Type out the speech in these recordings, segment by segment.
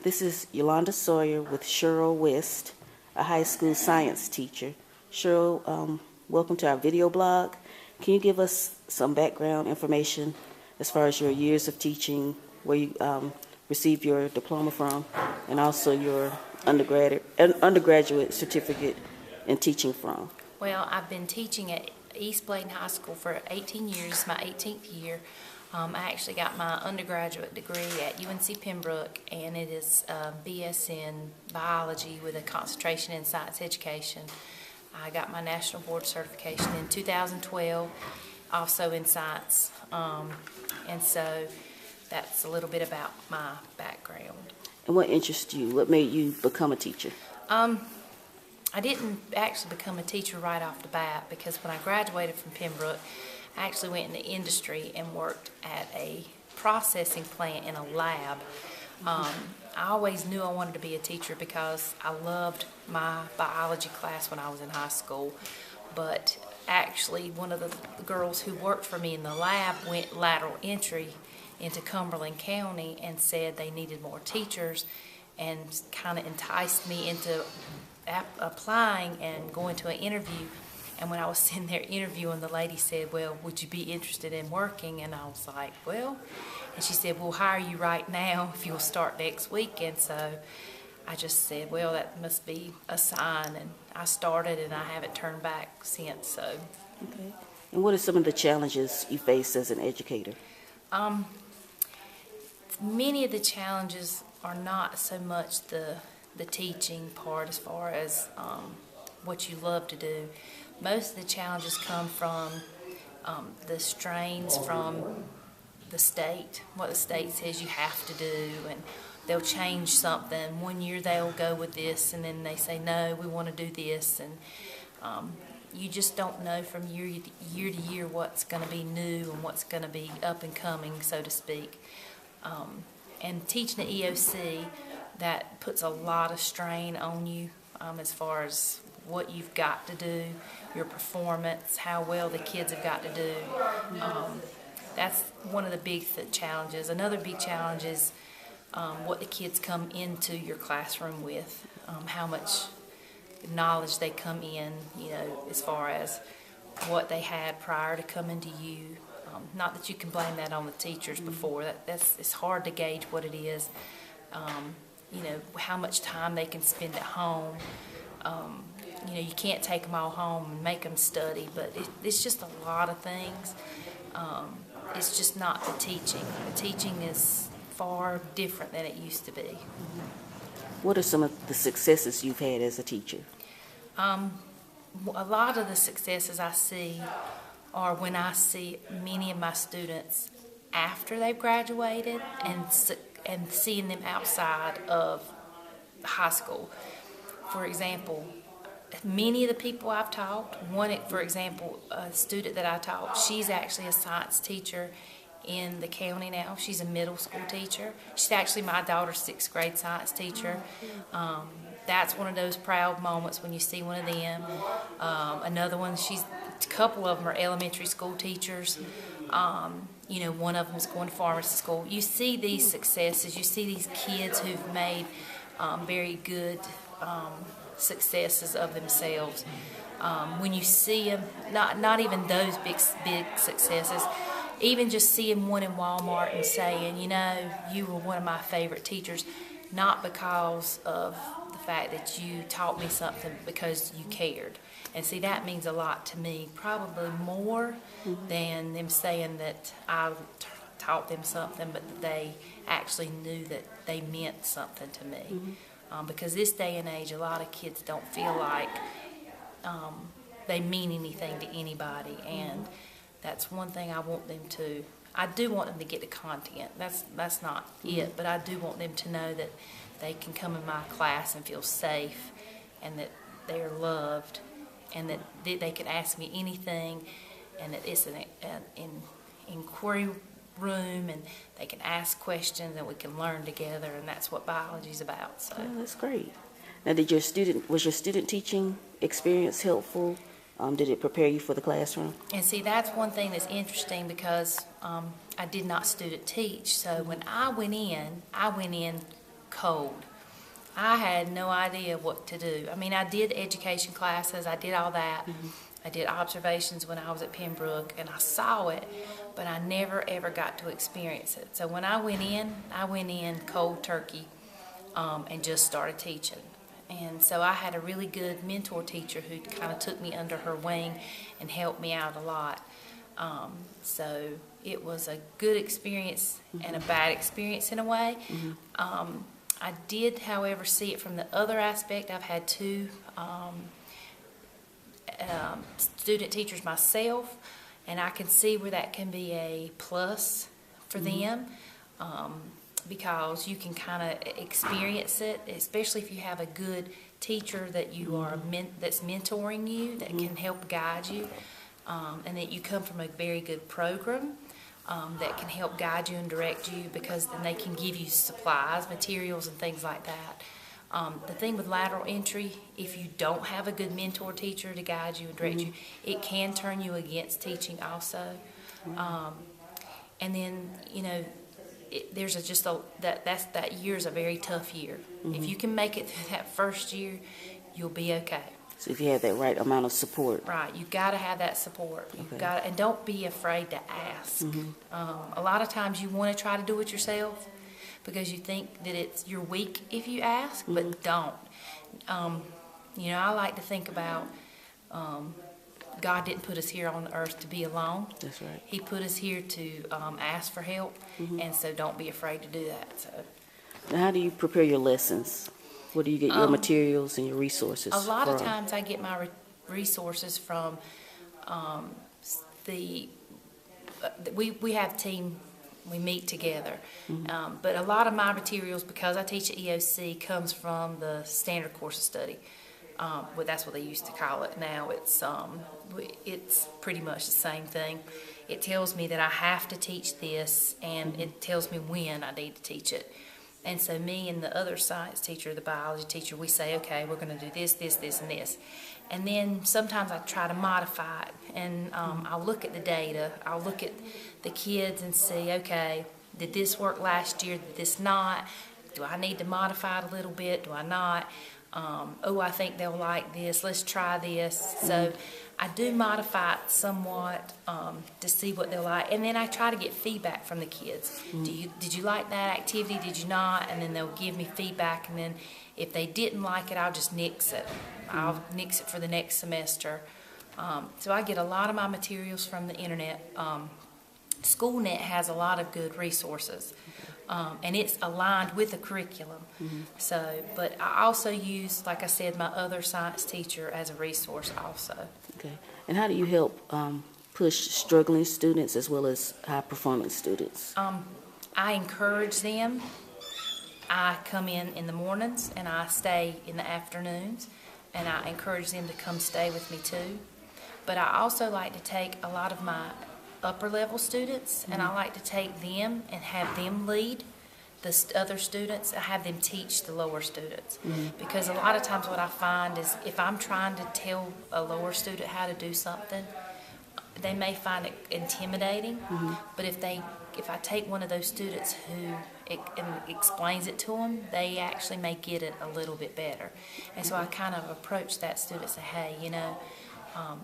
This is Yolanda Sawyer with Cheryl West, a high school science teacher. Cheryl, welcome to our video blog. Can you give us some background information as far as your years of teaching, where you received your diploma from, and also your undergraduate certificate in teaching from? Well, I've been teaching at East Bladen High School for 18 years, my 18th year. I actually got my undergraduate degree at UNC Pembroke, and it is BS in biology with a concentration in science education. I got my national board certification in 2012, also in science, and so that's a little bit about my background. And what interests you? What made you become a teacher? I didn't actually become a teacher right off the bat, because when I graduated from Pembroke, I actually went in the industry and worked at a processing plant in a lab. I always knew I wanted to be a teacher because I loved my biology class when I was in high school. But actually, one of the girls who worked for me in the lab went lateral entry into Cumberland County and said they needed more teachers, and kind of enticed me into applying and going to an interview. And when I was sitting there interviewing, the lady said, "Well, would you be interested in working?" And I was like, "Well," and she said, "We'll hire you right now if you'll start next week." And so I just said, well, that must be a sign, and I started, and I haven't turned back since. So. Okay. And what are some of the challenges you face as an educator? Many of the challenges are not so much the teaching part, as far as what you love to do. Most of the challenges come from the strains from the state, what the state says you have to do, and they'll change something. One year they'll go with this, and then they say, no, we want to do this, and you just don't know from year to year what's going to be new and what's going to be up and coming, so to speak. And teaching the EOC, that puts a lot of strain on you as far as what you've got to do, your performance, how well the kids have got to do. That's one of the big challenges. Another big challenge is what the kids come into your classroom with, how much knowledge they come in, as far as what they had prior to coming to you. Not that you can blame that on the teachers before. It's hard to gauge what it is. How much time they can spend at home. You can't take them all home and make them study, but it's just a lot of things. It's just not the teaching. The teaching is far different than it used to be. What are some of the successes you've had as a teacher? A lot of the successes I see are when I see many of my students after they've graduated, and seeing them outside of high school. For example, many of the people I've taught, for example, a student that I taught, she's actually a science teacher in the county now. She's a middle school teacher. She's actually my daughter's 6th grade science teacher. That's one of those proud moments when you see one of them. Another one, a couple of them are elementary school teachers. One of them is going to pharmacy school. You see these successes. You see these kids who've made very good successes of themselves. When you see them, not even those big successes, even just seeing one in Walmart and saying, you were one of my favorite teachers, not because of the fact that you taught me something, because you cared. And see, that means a lot to me, probably more than them saying that I taught them something, but that they actually knew that they meant something to me. Because this day and age, a lot of kids don't feel like they mean anything to anybody, and that's one thing I want them to. I do want them to get the content. That's not it, but I do want them to know that they can come in my class and feel safe, and that they're loved, and that they can ask me anything, and that it's an inquiry room, and they can ask questions, and we can learn together, and that's what biology is about. So. Oh, that's great. Now, was your student teaching experience helpful? Did it prepare you for the classroom? And see, that's one thing that's interesting, because I did not student teach. So when I went in cold. I had no idea what to do. I mean, I did education classes, I did all that. I did observations when I was at Pembroke, and I saw it, but I never ever got to experience it. So when I went in cold turkey, and just started teaching. And so I had a really good mentor teacher who kind of took me under her wing and helped me out a lot. So it was a good experience and a bad experience in a way. I did, however, see it from the other aspect. I've had two student teachers myself, and I can see where that can be a plus for them, because you can kind of experience it, especially if you have a good teacher that you are that's mentoring you, that can help guide you, and that you come from a very good program that can help guide you and direct you, because then they can give you supplies, materials, and things like that. The thing with lateral entry, if you don't have a good mentor teacher to guide you and direct you, it can turn you against teaching also. And then, you know, there's that year's a very tough year. If you can make it through that first year, you'll be okay. So if you have that right amount of support. Right, you've got to have that support. You've got, and don't be afraid to ask. A lot of times you want to try to do it yourself because you think that you're weak if you ask, but don't. You know, I like to think about God didn't put us here on earth to be alone. That's right. He put us here to ask for help, and so don't be afraid to do that. So, Now, how do you prepare your lessons? Where do you get your materials and your resources a lot of from? times I get my resources from we have team, we meet together. But a lot of my materials, because I teach at EOC, comes from the standard course of study. Well, that's what they used to call it. Now it's pretty much the same thing. It tells me that I have to teach this, and it tells me when I need to teach it. And so me and the other science teacher, the biology teacher, we say, okay, we're going to do this, this, this, and this. And then sometimes I try to modify it, and I'll look at the data. I'll look at the kids and see, okay, did this work last year? Did this not? Do I need to modify it a little bit? Do I not? Oh, I think they'll like this. Let's try this. So I do modify it somewhat to see what they'll like. And then I try to get feedback from the kids. Did you like that activity? Did you not? And then they'll give me feedback. And then if they didn't like it, I'll just nix it. I'll nix it for the next semester. So I get a lot of my materials from the internet. SchoolNet has a lot of good resources. And it's aligned with the curriculum. So, but I also use, like I said, my other science teacher as a resource also. Okay. And how do you help push struggling students as well as high-performing students? I encourage them. I come in the mornings, and I stay in the afternoons, and I encourage them to come stay with me too. But I also like to take a lot of my upper level students, and I like to take them and have them lead the other students. I have them teach the lower students, because a lot of times what I find is if I'm trying to tell a lower student how to do something, they may find it intimidating. But if I take one of those students who explains it to them, they actually may get it a little bit better. And so I kind of approach that student and say, hey, you know,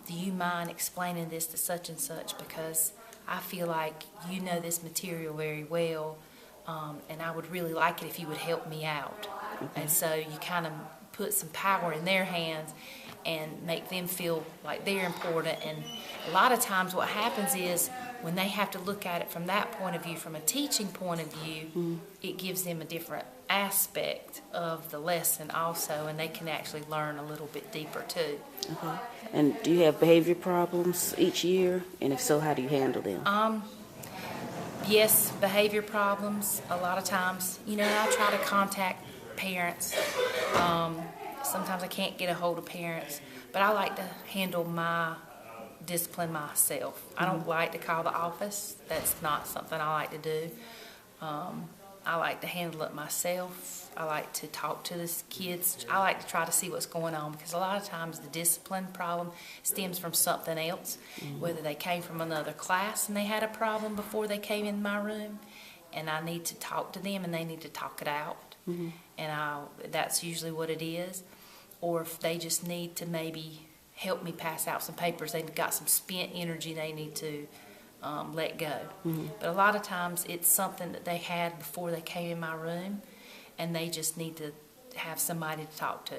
do you mind explaining this to such and such, because I feel like you know this material very well, and I would really like it if you would help me out. And so you kind of put some power in their hands and make them feel like they're important. And a lot of times what happens is when they have to look at it from that point of view, from a teaching point of view, it gives them a different aspect of the lesson also, and they can actually learn a little bit deeper too. Okay. And do you have behavior problems each year? And if so, how do you handle them? Yes, behavior problems. A lot of times, you know, I try to contact parents. Sometimes I can't get a hold of parents, but I like to handle my discipline myself. I don't like to call the office. That's not something I like to do. I like to handle it myself. I like to talk to the kids. I like to try to see what's going on, because a lot of times the discipline problem stems from something else, whether they came from another class and they had a problem before they came in my room, and I need to talk to them, and they need to talk it out. And that's usually what it is. Or if they just need to maybe help me pass out some papers, they've got some spent energy they need to let go. But a lot of times it's something that they had before they came in my room, and they just need to have somebody to talk to.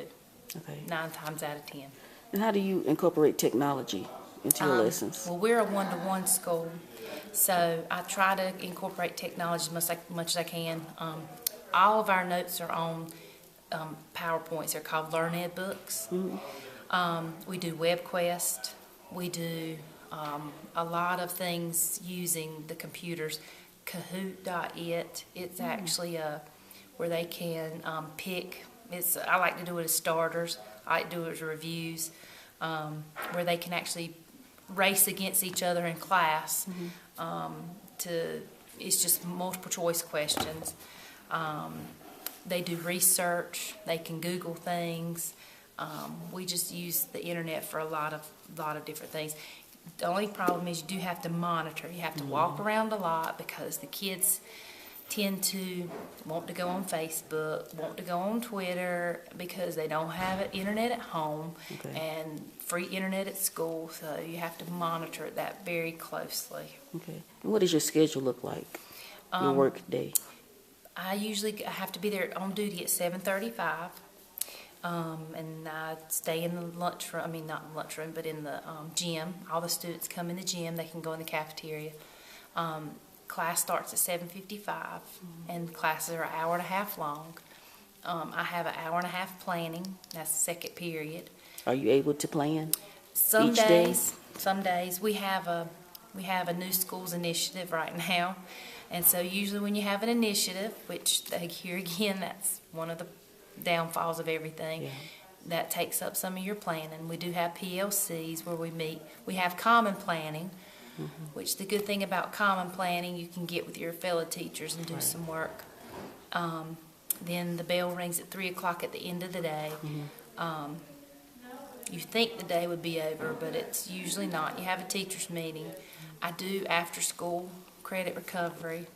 Okay. 9 times out of 10. And how do you incorporate technology into your lessons? Well, we're a one-to-one school, so I try to incorporate technology as much as I can. All of our notes are on PowerPoints. They're called Learn Ed books. We do WebQuest. We do a lot of things using the computers. Kahoot.it. It's actually where they can pick. I like to do it as starters. I like to do it as reviews, where they can actually race against each other in class. It's just multiple choice questions. They do research. They can Google things. We just use the internet for a lot of different things. The only problem is you do have to monitor. You have to walk around a lot because the kids tend to want to go on Facebook, want to go on Twitter because they don't have internet at home and free internet at school. So you have to monitor that very closely. Okay. And what does your schedule look like? Your work day? I usually have to be there on duty at 7:35. And I stay in the lunchroom, not in the lunchroom, but in the gym. All the students come in the gym. They can go in the cafeteria. Class starts at 7:55, and classes are an hour and a half long. I have an hour and a half planning. That's the second period. Are you able to plan Some each days, day? Some days we have a new schools initiative right now, and so usually when you have an initiative, which here again, that's one of the downfalls of everything. That takes up some of your planning. We do have PLCs where we meet. We have common planning, which the good thing about common planning, you can get with your fellow teachers and do some work. Then the bell rings at 3 o'clock at the end of the day. You think the day would be over, but it's usually not. You have a teachers meeting. I do after school credit recovery,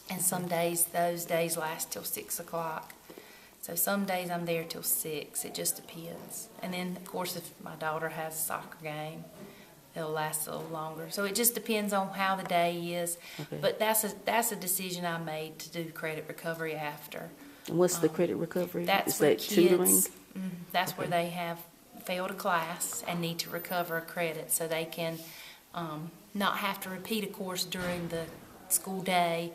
and some days, those days last till 6 o'clock. So some days I'm there till 6. It just depends. And then, of course, if my daughter has a soccer game, it'll last a little longer. So it just depends on how the day is. But that's a decision I made to do credit recovery after. And what's the credit recovery? That's Is where that tutoring? kids, that's where they have failed a class and need to recover a credit so they can not have to repeat a course during the school day.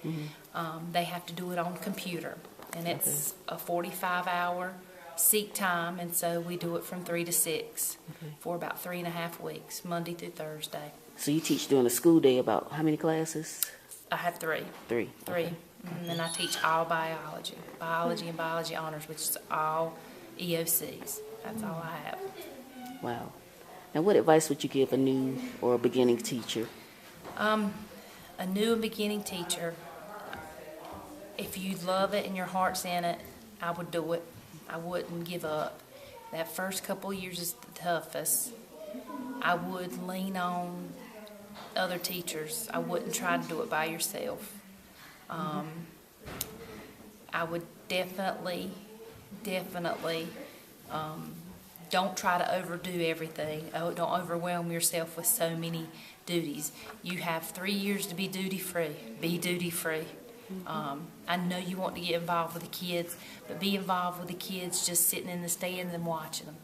They have to do it on computer. And it's a 45-hour seat time, and so we do it from 3 to 6 for about 3.5 weeks, Monday through Thursday. So you teach during the school day about how many classes? I have 3. 3. 3. And I teach all biology and biology honors, which is all EOCs. That's all I have. Wow. Now, what advice would you give a new or a beginning teacher? A new and beginning teacher, if you love it and your heart's in it, I would do it. I wouldn't give up. That first couple of years is the toughest. I would lean on other teachers. I wouldn't try to do it by yourself. I would definitely don't try to overdo everything. Don't overwhelm yourself with so many duties. You have 3 years to be duty-free. Be duty-free. I know you want to get involved with the kids, but be involved with the kids just sitting in the stands and watching them.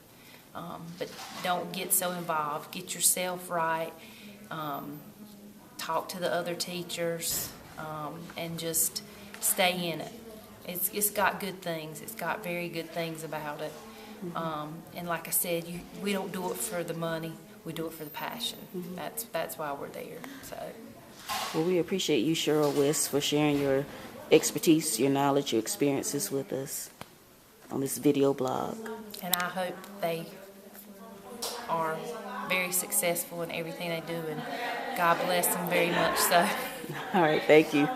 But don't get so involved. Get yourself right. Talk to the other teachers, and just stay in it. It's got good things. It's got very good things about it. And like I said, we don't do it for the money. We do it for the passion. That's why we're there. So. Well, we appreciate you, Cheryl West, for sharing your expertise, your knowledge, your experiences with us on this video blog. And I hope they are very successful in everything they do, and God bless them very much so. All right, thank you.